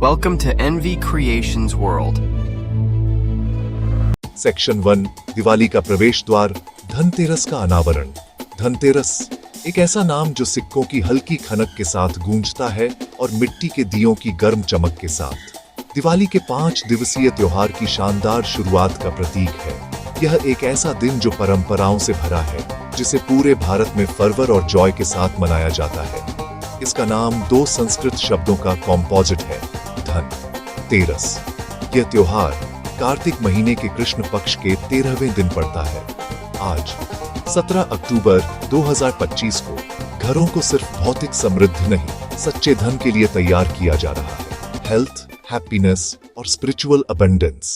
Welcome to NV Creations World. Section 1 Diwali का प्रवेश द्वार, धनतेरस का अनावरण। धनतेरस एक ऐसा नाम जो सिक्कों की हल्की खनक के साथ गूंजता है और मिट्टी के दियों की गर्म चमक के साथ दिवाली के 5 दिवसीय त्योहार की शानदार शुरुआत का प्रतीक है। यह एक ऐसा दिन जो परंपराओं से भरा है, जिसे पूरे भारत में फर्वर और जॉय के साथ मनाया जाता है। इसका नाम 2 संस्कृत शब्दों का कॉम्पोजिट है, धन तेरस। यह त्योहार कार्तिक महीने के कृष्ण पक्ष के 13वें दिन पड़ता है। आज 17 अक्टूबर 2025 को घरों को सिर्फ भौतिक समृद्धि नहीं, सच्चे धन के लिए तैयार किया जा रहा है। हेल्थ, हैप्पीनेस और spiritual abundance.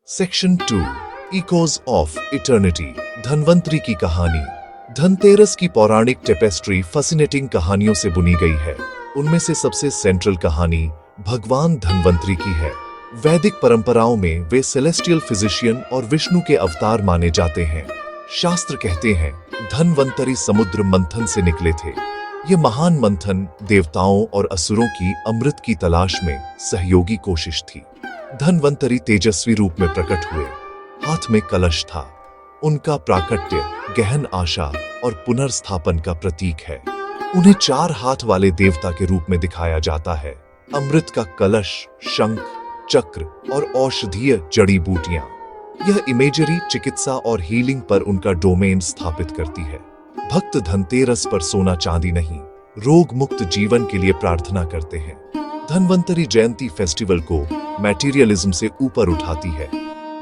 Section 2 echoes of eternity, Dhanvantari की कहानी। धनतेरस की पौराणिक टेपेस्ट्री फैसिनेटिंग कहानियों से बुनी गई है। उनमें से सबसे सेंट्रल कहानी भगवान धनवंतरी की है। वैदिक परंपराओं में वे सेलेस्टियल फिजिशियन और विष्णु के अवतार माने जाते हैं। शास्त्र कहते हैं धनवंतरी समुद्र मंथन से निकले थे। ये महान मंथन देवताओं और असुरों की अमृत की तलाश में सहयोगी कोशिश थी। धनवंतरी तेजस्वी रूप में प्रकट हुए, हाथ में कलश था। उनका प्राकट्य गहन आशा और पुनर्स्थापन का प्रतीक है। उन्हें 4 हाथ वाले देवता के रूप में दिखाया जाता है। अमृत का कलश, शंख, चक्र और औषधीय जड़ी बूटियां। यह इमेजरी चिकित्सा और हीलिंग पर उनका डोमेन स्थापित करती है। भक्त धनतेरस पर सोना चांदी नहीं, रोग मुक्त जीवन के लिए प्रार्थना करते हैं। धनवंतरी जयंती फेस्टिवल को मैटीरियलिज्म से ऊपर उठाती है।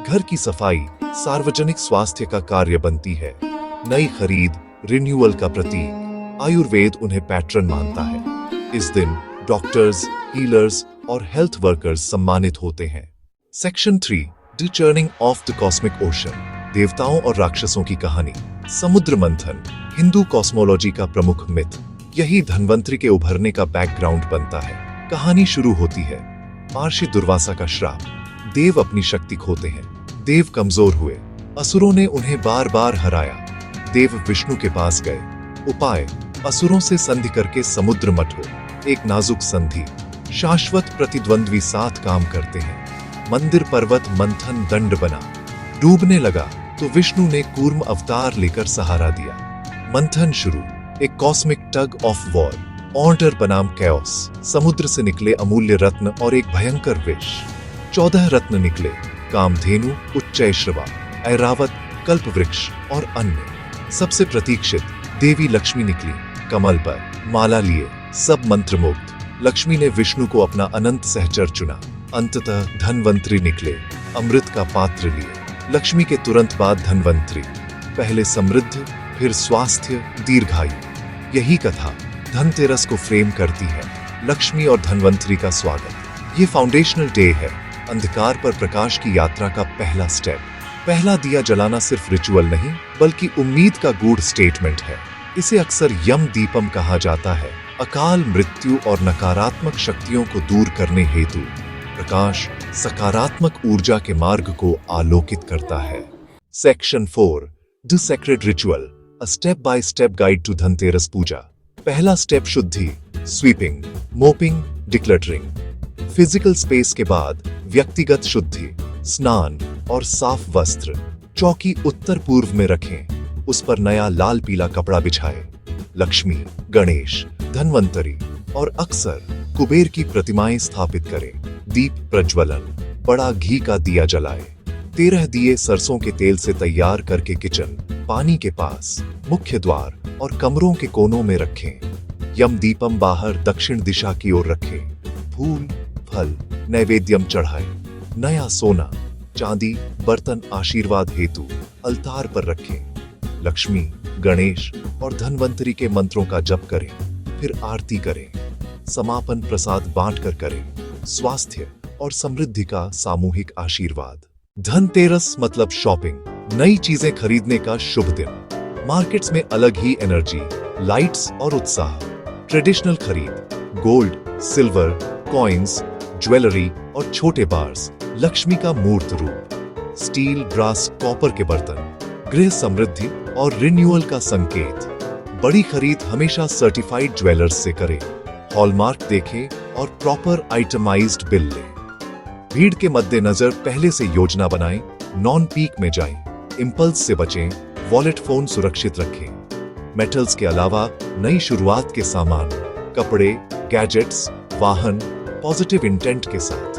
घर की सफाई सार्वजनिक स्वास्थ्य का कार्य बनती है। नई खरीद रिन्यूअल का प्रतीक। आयुर्वेद उन्हें पैट्रन मानता है। इस दिन डॉक्टर्स, हीलर्स और हेल्थ वर्कर्स सम्मानित होते हैं। Section 3 the churning of the cosmic ocean, देवताओं और राक्षसों की कहानी। समुद्र मंथन हिंदू कॉस्मोलॉजी का प्रमुख मिथ। यही धनवंतरी के उभरने का बैकग्राउंड बनता है। कहानी शुरू होती है महर्षि दुर्वासा का श्राप। देव अपनी शक्ति खोते हैं। देव कमजोर हुए, असुरों ने उन्हें बार बार हराया। देव विष्णु के पास गए। उपाय, असुरों से संधि करके समुद्र मथो। एक नाजुक संधि, शाश्वत प्रतिद्वंद्वी साथ काम करते हैं। मंदिर पर्वत मंथन दंड बना। डूबने लगा तो विष्णु ने कूर्म अवतार लेकर सहारा दिया। मंथन शुरू, एक cosmic tug of war. Order बनाम कैओस। समुद्र से निकले अमूल्य रत्न और एक भयंकर विष। 14 रत्न निकले, कामधेनु, उच्चैश्रवा, ऐरावत, कल्पवृक्ष और अन्य। सबसे प्रतीक्षित देवी लक्ष्मी निकली, कमल पर माला लिए, सब मंत्रमुग्ध। लक्ष्मी ने विष्णु को अपना अनंत सहचर चुना। अंततः धनवंतरी निकले, अमृत का पात्र लिए। लक्ष्मी के तुरंत बाद धनवंतरी, पहले समृद्ध, फिर स्वास्थ्य, दीर्घायु। यही कथा धनतेरस को फ्रेम करती है। लक्ष्मी और धनवंतरी का स्वागत। ये फाउंडेशनल डे है, अंधकार पर प्रकाश की यात्रा का पहला स्टेप। पहला दिया जलाना सिर्फ रिचुअल नहीं, बल्कि उम्मीद का गूढ़ स्टेटमेंट है। इसे अक्सर यम दीपम कहा जाता है। अकाल मृत्यु और नकारात्मक शक्तियों को दूर करने हेतु प्रकाश सकारात्मक ऊर्जा के मार्ग को आलोकित करता है। Section 4 the sacred ritual, a step by step guide to Dhanteras puja. पहला स्टेप शुद्धि, sweeping, mopping, decluttering. Physical space के बाद व्यक्तिगत शुद्धि, स्नान और साफ वस्त्र। चौकी उत्तर पूर्व में रखें, उस पर नया लाल पीला कपड़ा बिछाएं। लक्ष्मी, गणेश, धनवंतरी और अक्सर कुबेर की प्रतिमाएं स्थापित करें। दीप प्रज्वलन, बड़ा घी का दिया जलाएं। 13 दिए सरसों के तेल से तैयार करके किचन, पानी के पास, मुख्य द्वार और कमरों के कोनों में रखें। यम दीपम बाहर दक्षिण दिशा की ओर रखें। फूल, फल, नैवेद्यम चढ़ाएं। नया सोना, चांदी, बर्तन आशीर्वाद हेतु अलतार पर रखें। लक्ष्मी, गणेश और धनवंतरी के मंत्रों का जप करें, फिर आरती करें। समापन प्रसाद बांटकर करें। स्वास्थ्य और समृद्धि का सामूहिक आशीर्वाद। धनतेरस मतलब शॉपिंग, नई चीजें खरीदने का शुभ दिन। मार्केट्स में अलग ही एनर्जी, लाइट्स और उत्साह। ट्रेडिशनल खरीद, गोल्ड, सिल्वर, कॉइन्स, ज्वेलरी और छोटे बार्स। लक्ष्मी का मूर्त रूप। स्टील, ब्रास, कॉपर के बर्तन, गृह समृद्धि और रिन्यूअल का संकेत। बड़ी खरीद हमेशा सर्टिफाइड ज्वेलर्स से करें। हॉलमार्क देखें और प्रॉपर आइटमाइज्ड बिल लें। भीड़ के मद्देनजर पहले से योजना बनाएं, नॉन पीक में जाएं, इंपल्स से बचें, वॉलेट फोन सुरक्षित रखें। मेटल्स के अलावा नई शुरुआत के सामान, कपड़े, गैजेट्स, वाहन पॉजिटिव इंटेंट के साथ।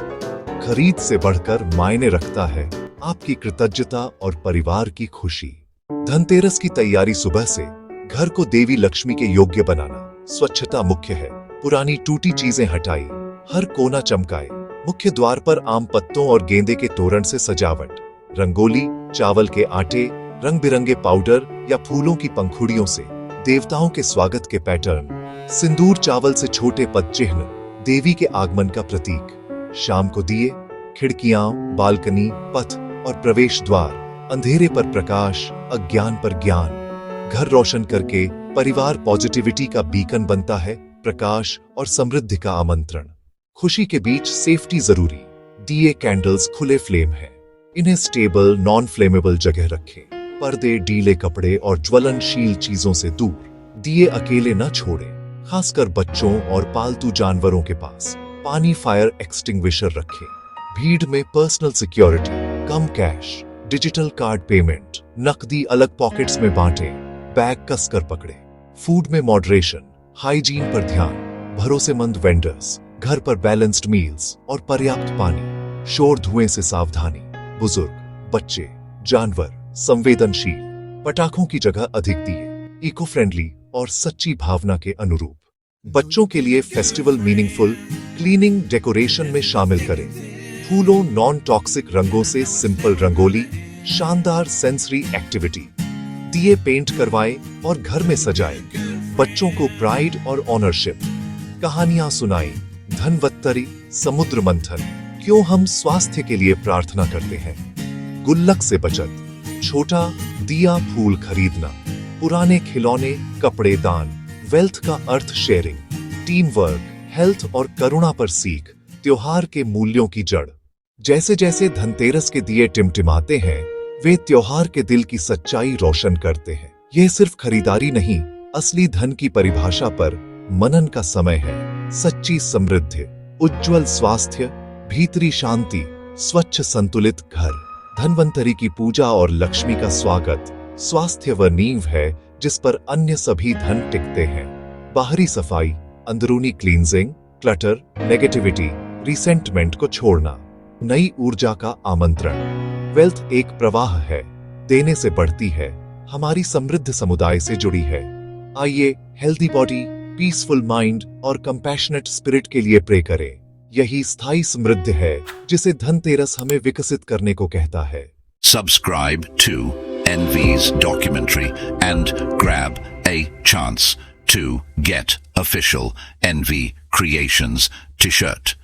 खरीद से बढ़कर मायने रखता है आपकी कृतज्ञता और परिवार की खुशी। धनतेरस की तैयारी सुबह से घर को देवी लक्ष्मी के योग्य बनाना। स्वच्छता मुख्य है। पुरानी टूटी चीजें हटाई, हर कोना चमकाए। मुख्य द्वार पर आम पत्तों और गेंदे के तोरण से सजावट। रंगोली, चावल के आटे, रंग बिरंगे पाउडर या फूलों की पंखुड़ियों से देवताओं के स्वागत के पैटर्न। सिंदूर चावल से छोटे पद चिन्ह, देवी के आगमन का प्रतीक। शाम को दिए, खिड़कियां, बालकनी, पथ और प्रवेश द्वार। अंधेरे पर प्रकाश, अज्ञान पर ज्ञान। घर रोशन करके परिवार पॉजिटिविटी का बीकन बनता है। प्रकाश और समृद्धि का आमंत्रण। खुशी के बीच सेफ्टी जरूरी। दिए, कैंडल्स खुले फ्लेम है, इन्हें स्टेबल नॉन फ्लेमेबल जगह रखें। पर्दे, डीले कपड़े और ज्वलनशील चीजों से दूर। दिए अकेले न छोड़ें, खासकर बच्चों और पालतू जानवरों के पास। पानी, फायर एक्सटिंग्विशर रखें। भीड़ में पर्सनल सिक्योरिटी, कम कैश, डिजिटल कार्ड पेमेंट, नकदी अलग पॉकेट्स में बांटें, बैग कसकर पकड़े। फूड में मॉडरेशन, हाइजीन पर ध्यान, भरोसेमंद वेंडर्स, घर पर बैलेंस्ड मील्स और पर्याप्त पानी। शोर धुएं से सावधानी। बुजुर्ग, बच्चे, जानवर संवेदनशील। पटाखों की जगह अधिक दिए, इको फ्रेंडली और सच्ची भावना के अनुरूप। बच्चों के लिए फेस्टिवल मीनिंगफुल, क्लीनिंग डेकोरेशन में शामिल करें। फूलों, नॉन टॉक्सिक रंगों से सिंपल रंगोली, शानदार सेंसरी एक्टिविटी। दिए पेंट करवाएं और घर में सजाएं। बच्चों को प्राइड और ऑनरशिप। कहानियां सुनाएं। धनवत्तरी, समुद्र मंथन, क्यों हम स्वास्थ्य के लिए प्रार्थना करते हैं। गुल्लक से बचत, छोटा दिया फूल खरीदना। पुराने खिलौने, कपड़े दान। वेल्थ का अर्थ शेयरिंग, टीम वर्क, हेल्थ और करुणा पर सीख। त्योहार के मूल्यों की जड़। जैसे जैसे धनतेरस के दिए टिमटिमाते हैं, वे त्योहार के दिल की सच्चाई रोशन करते हैं। यह सिर्फ खरीदारी नहीं, असली धन की परिभाषा पर मनन का समय है। सच्ची समृद्धि, उज्जवल स्वास्थ्य, भीतरी शांति, स्वच्छ संतुलित घर। धनवंतरी की पूजा और लक्ष्मी का स्वागत। स्वास्थ्य वह नींव है जिस पर अन्य सभी धन टिकते हैं। बाहरी सफाई, अंदरूनी क्लींजिंग, क्लटर, नेगेटिविटी, रिसेंटमेंट को छोड़ना। नई ऊर्जा का आमंत्रण। वेल्थ एक प्रवाह है, देने से बढ़ती है, हमारी समृद्ध समुदाय से जुड़ी है। आइए हेल्दी बॉडी, पीसफुल माइंड और कंपैशनेट स्पिरिट के लिए प्रे करें। यही स्थायी समृद्धि है जिसे धनतेरस हमें विकसित करने को कहता है। Subscribe to Envy's documentary and grab a chance to get official Envy Creations t-shirt.